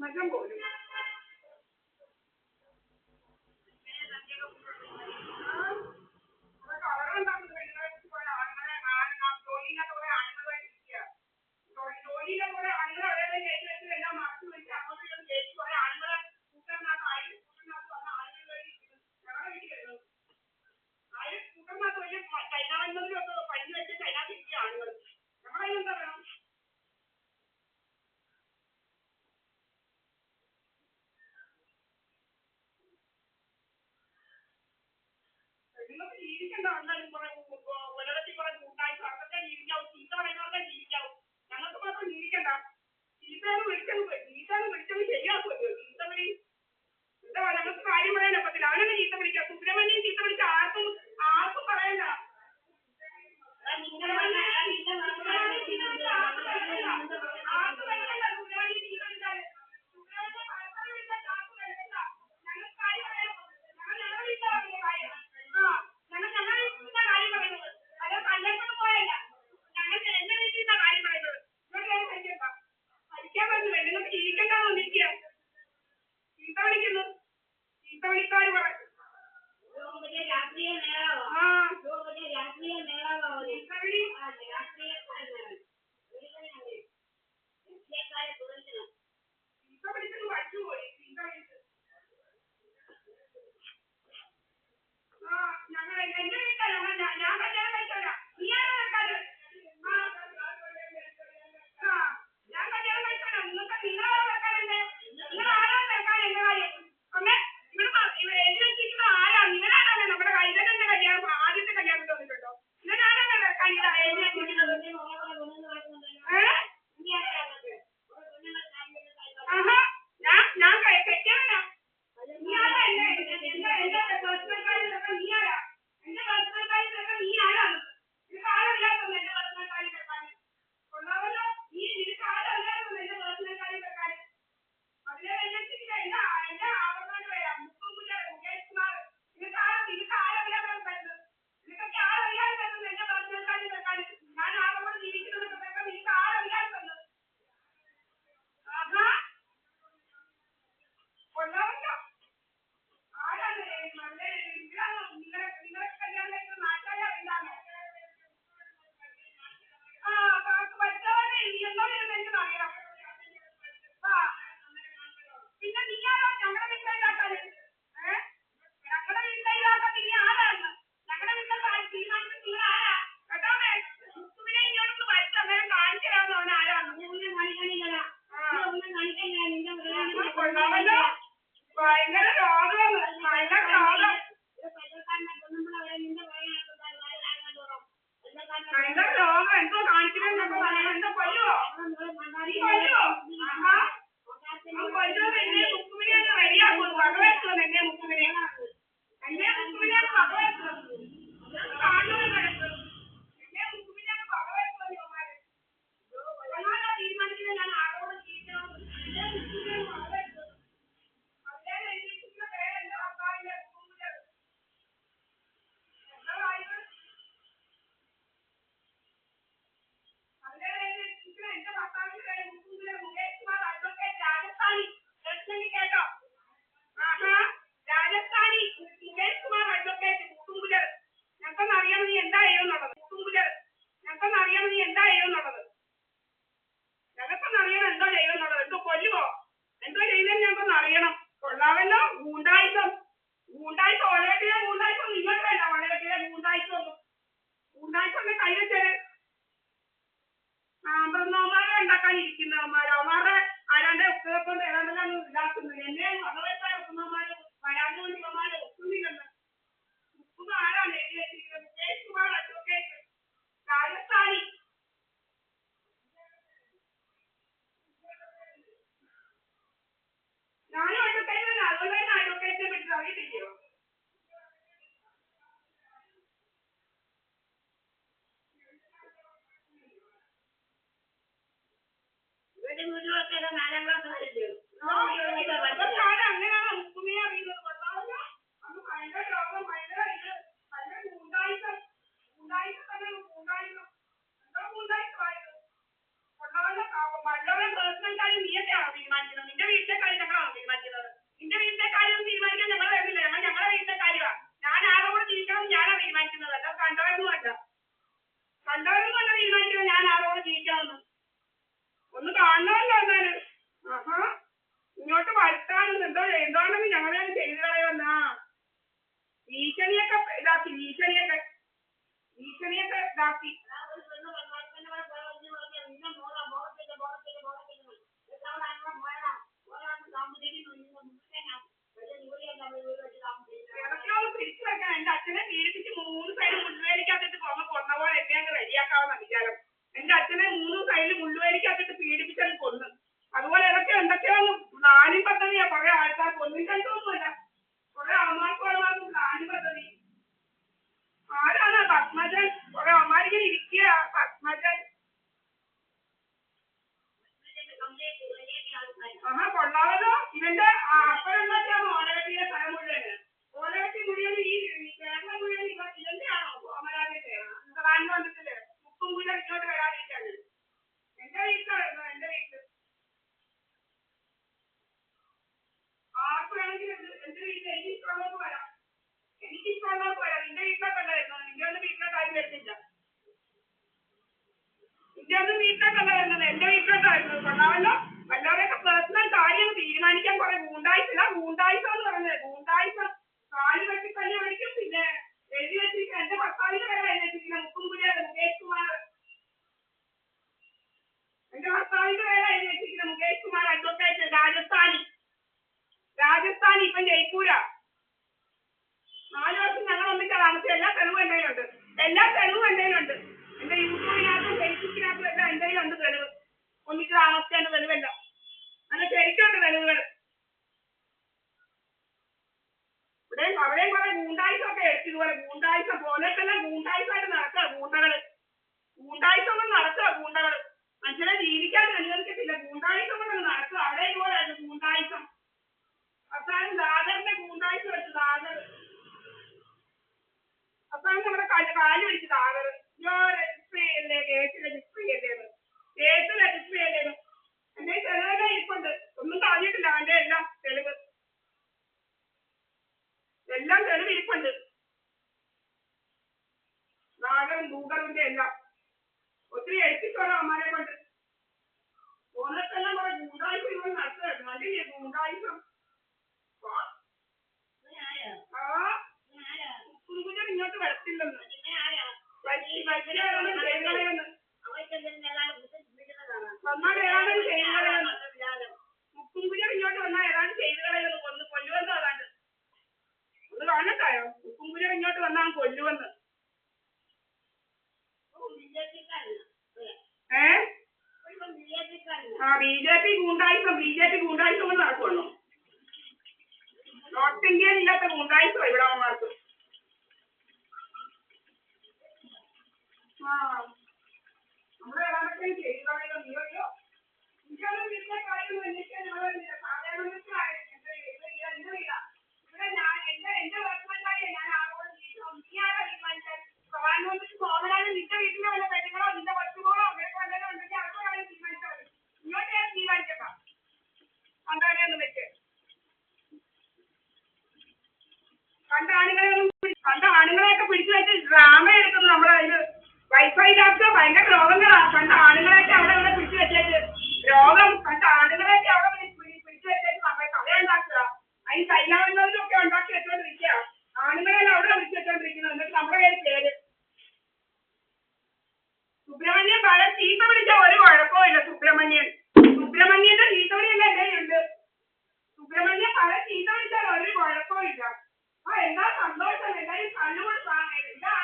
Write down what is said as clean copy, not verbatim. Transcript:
മറ്റം പോലും ജീവിക്കണ്ട ഉണ്ടാലും കുറെ ഉലകത്തിൽ കുറെ കൂട്ടായി അതൊക്കെ ജീവിക്കാവും ചീത്ത പറയുന്നവർക്ക് ജീവിക്കാവും ഞങ്ങൾക്ക് മാത്രം ജീവിക്കണ്ട ചീത്തയാണ് വിളിച്ചത് ശരിയാക്കുമല്ലോ ചീത്ത വിളി എന്താ ഞങ്ങൾക്ക് കാര്യം പറയാൻ ഒക്കത്തില്ല അവനൊക്കെ ചീത്ത വിളിക്കാം സുബ്രഹ്മണ്യം ചീത്ത വിളിച്ച ആർക്കും പറയണ്ട ഒന്ന് കാണണമല്ലോ എന്നാല്. ആഹാ ഇങ്ങോട്ട് വരുത്താനും എന്താണെന്ന് ഞങ്ങളെ ചെയ്തു കളയുമെന്നാ. ഭീഷണിയൊക്കെ ഇതാക്കി ഭീഷണിയൊക്കെ ഇതാക്കി. ഇടയ്ക്കൊന്ന് പിടിച്ചു വെക്കാൻ എന്റെ അച്ഛനെ പീഡിപ്പിച്ച് 3 സൈഡ് മുള്ളുവേലിക്കകത്തിട്ട് കൊന്ന പോലെ എന്നെ അങ്ങ് റെഡിയാക്കാവുന്ന വിചാരം. എന്റെ അച്ഛനെ 3 സൈഡിൽ മുള്ളുവേലിക്കകത്തിട്ട് പീഡിപ്പിച്ചത് കൊന്നു. അതുപോലെ ഇതൊക്കെ എന്തൊക്കെയോ പ്ലാനിങ് പദ്ധതിയാ. കുറെ ആൾക്കാർ കൊന്നിട്ടൊന്നുമില്ല. കുറെ അമ്മമാർക്ക് പ്ലാനിങ് പദ്ധതി. ആരാണ് പത്മജൻ? കുറെ അമ്മമാരിങ്ങനെ ഇരിക്കുക. പത്മജൻ ആഹാ കൊള്ളാമല്ലോ. ഇവന്റെ അപ്പനെന്തൊക്കെയാണോ ഓലവെട്ടിയിലെ സ്ഥലം മുഴുവന്? ഓലവെട്ടി മുഴുവൻ ഈ കേരളം മുഴുവൻ ഇവന്റെ ആണോ? അമരാജന്റെ നാട്ടിൽ വന്നിട്ടില്ലേ? മുക്കും മുഴുവൻ ഇങ്ങോട്ട് വരാതിരിക്കാണ്. എന്റെ വീട്ടിലായിരുന്നു. എന്റെ വീട്ടിൽ ആർക്ക് വേണമെങ്കിലും എന്റെ വീട്ടിൽ എനിക്കിഷ്ടമുള്ളവർക്ക് വരാം. എനിക്കിഷ്ടമുള്ളവർക്ക് വരാം. നിന്റെ വീട്ടിലോട്ടല്ലായിരുന്നു. നിന്റെ ഒന്നും വീട്ടിലോട്ടാരും വരുന്നില്ല. നിന്റെ ഒന്നും വീട്ടിലോട്ടല്ല വരുന്നത്. എന്റെ വീട്ടിലോട്ടായിരുന്നു. കൊള്ളാമല്ലോ. വല്ലവരെയൊക്കെ പേഴ്സണൽ കാര്യം തീരുമാനിക്കാൻ കുറെ ഗൂണ്ടായിട്ടില്ല. ഗൂണ്ടായിസം എന്ന് പറഞ്ഞത് ഗൂണ്ടായിസം. കാല് വെട്ടി തന്നെ വിളിക്കും. പിന്നെ എഴുതി വെച്ചിരിക്കുന്ന എന്റെ ഭർത്താവിന്റെ പേരെ എഴുതി വെച്ചിരിക്കുന്ന മുകേഷ് കുമാർ. എന്റെ ഭർത്താവിന്റെ പേരെ എഴുതി വെച്ചിരിക്കുന്ന മുകേഷ് കുമാർ അഡ്വക്കേറ്റ്. രാജസ്ഥാനി ഇപ്പം ജയ്പൂരാ. 4 വർഷം ഞങ്ങൾ ഒന്നിച്ചാ താമസിച്ചത്. എല്ലാ തെളിവും എന്റെ കയ്യിലുണ്ട്. എന്റെ യൂട്യൂബിനകത്തും ഫേസ്ബുക്കിനകത്തും എല്ലാം എന്റെ കയ്യിലുണ്ട് തെളിവ്. ഒന്നിച്ച് താമസിച്ചതിന്റെ തെളിവല്ല. അങ്ങനെ ശരിക്കുണ്ട് തെളിവുകൾ. ഇവിടെയും അവിടെയും കുറെ ഗൂണ്ടായിസം ഒക്കെ എടുത്തു. ഇതുപോലെ ഗൂണ്ടായിസം പോലെയൊക്കെല്ലാം ഗൂണ്ടായിസമായിട്ട് നടക്കുക. ഗൂണ്ടായിസം കൊണ്ട് നടക്കുക. മനുഷ്യനെ ജീവിക്കാൻ അനുവദിക്കത്തില്ല. ഗൂണ്ടായിസം കൊണ്ട് നടക്കുക. അവിടെ ഇതുപോലെയായിരുന്നു ഗൂണ്ടായിസം. അവസാനം ദാദറിന്റെ ഗൂണ്ടായിസം വെച്ചു. അവസാനം നമ്മുടെ കാല് പിടിച്ച് ദാദർ രജിസ്റ്റർ ചെയ്യല്ലേ, കേസ് രജിസ്റ്റർ ചെയ്യല്ലേന്ന്. എന്റെ തെളിവെല്ലാം ഇരിപ്പുണ്ട്. ഒന്നും കളഞ്ഞിട്ടില്ല. അവന്റെ എല്ലാം തെളിവ് ഇരിപ്പുണ്ട്. ദാദറും ദൂകറിന്റെ എല്ലാം ഒത്തിരി എടുത്തിട്ടുള്ള അമ്മമാരെ കൊണ്ട് ഓണത്തെല്ലാം കുറെ ഗൂണ്ടായിസം ഇവിടെ നടത്തുമായിരുന്നു. അതിന്റെ ഗൂണ്ടായിസം ഇങ്ങോട്ട് വരത്തില്ലെന്ന്. വന്നാൽ ഏതാണ്ട് ചെയ്ത് കളയുന്നു. മുക്കുംകുഞ്ഞർ ഇങ്ങോട്ട് വന്നാൽ ഏതാണ്ട് ചെയ്ത് കളയുന്നു. കൊല്ലുവെന്ന് അതാണ്ട് ഒന്ന് കാണട്ടായോ? മുക്കുംകുഞ്ഞർ ഇങ്ങോട്ട് വന്നാൽ കൊല്ലുവെന്ന്. ബിജെപി ഗൂണ്ടായിസം കൊണ്ട് നടക്കുവല്ലോ. നോർത്ത് ഇന്ത്യയിൽ ഇല്ലാത്ത ഗൂണ്ടായിസം ഇവിടെ അവന്മാർക്ക്. നമ്മളെ ഏതാണ്ടൊക്കെ ചെയ്ത് കളയുന്നു. നീയോ എനിക്കൊന്നും വീട്ടിലെ കാര്യമൊന്നും അന്വേഷിക്കാൻ സാധാരണ എന്റെ വീടാ. ഇവിടെ ഞാൻ എന്റെ വർത്തമാനായി ഞാൻ ആളോട് നീയാണോ തീരുമാനിച്ചാൽ പ്രധാനമന്ത്രി മോഹൻലാൽ നിന്റെ വീട്ടിലെ വല്ല പെണ്ണുങ്ങളോ നിന്റെ കൊച്ചുകളോ അങ്ങനെ വല്ലതും ഉണ്ടെങ്കിൽ അവരുടെ കാര്യം തീരുമാനിച്ചാൽ മതി. ഇങ്ങോട്ട് ഞാൻ തീരുമാനിച്ചേക്കാം. കണ്ടാനെയൊന്നും വെച്ച് കണ്ട ആണുങ്ങളെയൊക്കെ പിടിച്ചു വെച്ച് ഡ്രാമ എടുക്കുന്നു നമ്മുടെ ഇത്. വൈഫൈയിലൊക്കെ ഭയങ്കര രോഗങ്ങളാ. കണ്ട ആണുങ്ങളെയൊക്കെ അവിടെ പിടിച്ചു വെച്ചേച്ച് രോഗം. കണ്ട ആണുങ്ങളെയൊക്കെ അവിടെ പിടിച്ചു വെച്ചേച്ച് നമ്മുടെ കഥയുണ്ടാക്കുക. അതിന് കയ്യാവുന്നവരൊക്കെ ഉണ്ടാക്കി വെച്ചോണ്ടിരിക്കുക. ആണുങ്ങളെല്ലാം അവിടെ പിടിച്ചു വെച്ചോണ്ടിരിക്കുന്നത്. എന്നിട്ട് നമ്മുടെ പേര് സുബ്രഹ്മണ്യൻ പല ചീത്ത വിളിച്ച ഒരു കുഴപ്പമില്ല. സുബ്രഹ്മണ്യൻ